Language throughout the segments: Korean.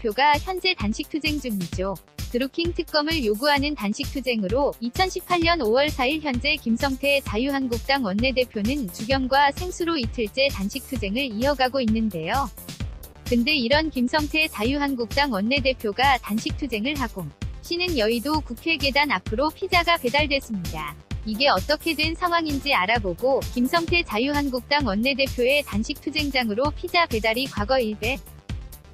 원내대표가 현재 단식투쟁 중이죠. 드루킹 특검을 요구하는 단식투쟁으로 2018년 5월 4일 현재 김성태 자유한국당 원내대표는 주경과 생수로 이틀째 단식투쟁을 이어가고 있는데요. 근데 이런 김성태 자유한국당 원내대표가 단식투쟁을 하고 시는 여의도 국회 계단 앞으로 피자가 배달됐습니다. 이게 어떻게 된 상황인지 알아보고 김성태 자유한국당 원내대표의 단식투쟁장으로 피자 배달이 과거 일베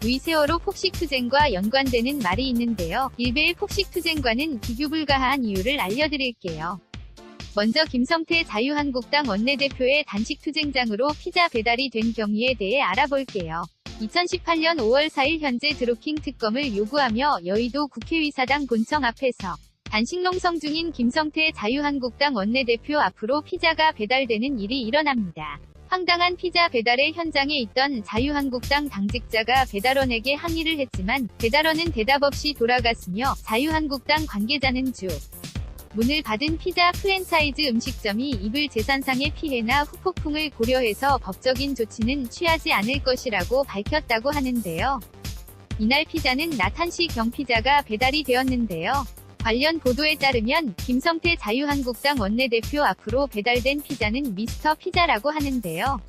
의 세월호 폭식투쟁과 연관되는 말이 있는데요. 일베의 폭식투쟁과는 비교 불가한 이유를 알려드릴게요. 먼저 김성태 자유한국당 원내대표의 단식투쟁장으로 피자 배달이 된 경위에 대해 알아볼게요. 2018년 5월 4일 현재 드루킹 특검을 요구하며 여의도 국회의사당 본청 앞에서 단식 농성 중인 김성태 자유한국당 원내대표 앞으로 피자가 배달되는 일이 일어납니다. 황당한 피자 배달의 현장에 있던 자유한국당 당직자가 배달원에게 항의를 했지만 배달원은 대답 없이 돌아갔으며 자유한국당 관계자는 문을 받은 피자 프랜차이즈 음식점이 입을 재산상의 피해나 후폭풍을 고려해서 법적인 조치는 취하지 않을 것이라고 밝혔다고 하는데요. 이날 피자는 나탄시 경피자가 배달이 되었는데요. 관련 보도에 따르면 김성태 자유한국당 원내대표 앞으로 배달된 피자는 미스터 피자라고 하는데요.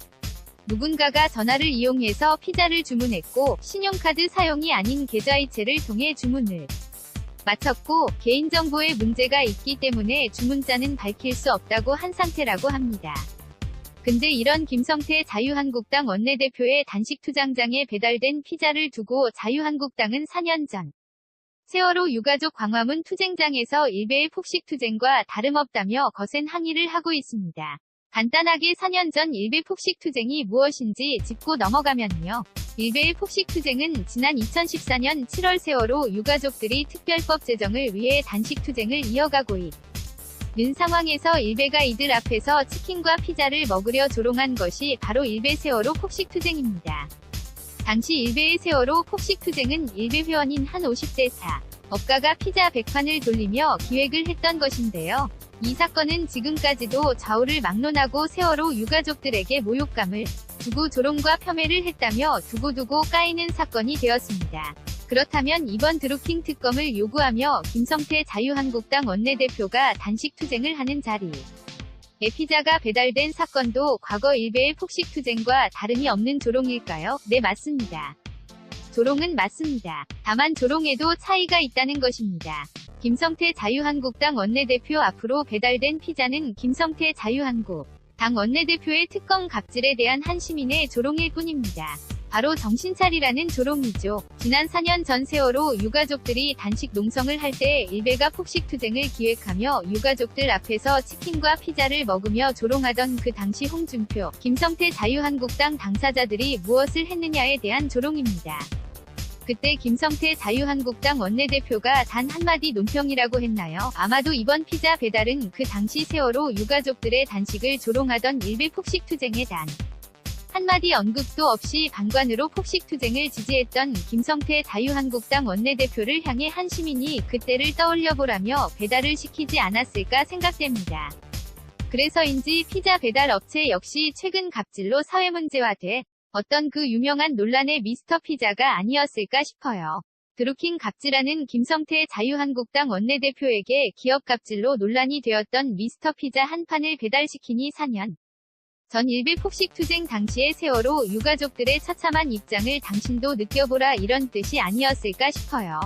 누군가가 전화를 이용해서 피자를 주문했고 신용카드 사용이 아닌 계좌이체를 통해 주문을 마쳤고 개인정보에 문제가 있기 때문에 주문자는 밝힐 수 없다고 한 상태라고 합니다. 근데 이런 김성태 자유한국당 원내대표의 단식투쟁장에 배달된 피자를 두고 자유한국당은 4년 전 세월호 유가족 광화문 투쟁장에서 일베의 폭식투쟁과 다름없다며 거센 항의를 하고 있습니다. 간단하게 4년 전 일베 폭식투쟁이 무엇인지 짚고 넘어가면요. 일베의 폭식투쟁은 지난 2014년 7월 세월호 유가족들이 특별법 제정을 위해 단식투쟁을 이어가고 있는 상황에서 일베가 이들 앞에서 치킨과 피자를 먹으려 조롱한 것이 바로 일베 세월호 폭식투쟁입니다. 당시 일베의 세월호 폭식투쟁은 일베 회원인 한 50대 사업가가 피자 100판을 돌리며 기획을 했던 것인데요. 이 사건은 지금까지도 좌우를 막론하고 세월호 유가족들에게 모욕감을 주고 조롱과 폄훼를 했다며 두고두고 까이는 사건이 되었습니다. 그렇다면 이번 드루킹 특검을 요구하며 김성태 자유한국당 원내대표가 단식투쟁을 하는 자리에 피자가 배달된 사건도 과거 일베의 폭식투쟁과 다름이 없는 조롱일까요? 네, 맞습니다. 조롱은 맞습니다. 다만 조롱에도 차이가 있다는 것입니다. 김성태 자유한국당 원내대표 앞으로 배달된 피자는 김성태 자유한국당 원내대표의 특검 갑질에 대한 한 시민의 조롱일 뿐입니다. 바로 정신차리라는 조롱이죠. 지난 4년 전 세월호 유가족들이 단식 농성을 할 때 일베가 폭식투쟁을 기획하며 유가족들 앞에서 치킨과 피자를 먹으며 조롱하던 그 당시 홍준표, 김성태 자유한국당 당사자들이 무엇을 했느냐에 대한 조롱입니다. 그때 김성태 자유한국당 원내대표가 단 한마디 논평이라고 했나요? 아마도 이번 피자 배달은 그 당시 세월호 유가족들의 단식을 조롱하던 일베 폭식투쟁에 단 한마디 언급도 없이 방관으로 폭식투쟁을 지지했던 김성태 자유한국당 원내대표를 향해 한 시민이 그때를 떠올려보라며 배달을 시키지 않았을까 생각됩니다. 그래서인지 피자 배달 업체 역시 최근 갑질로 사회문제화돼 어떤 그 유명한 논란의 미스터 피자가 아니었을까 싶어요. 드루킹 갑질하는 김성태 자유한국당 원내대표에게 기업 갑질로 논란이 되었던 미스터 피자 한 판을 배달시키니 4년 전 일베 폭식투쟁 당시의 세월호 유가족들의 처참한 입장을 당신도 느껴보라 이런 뜻이 아니었을까 싶어요.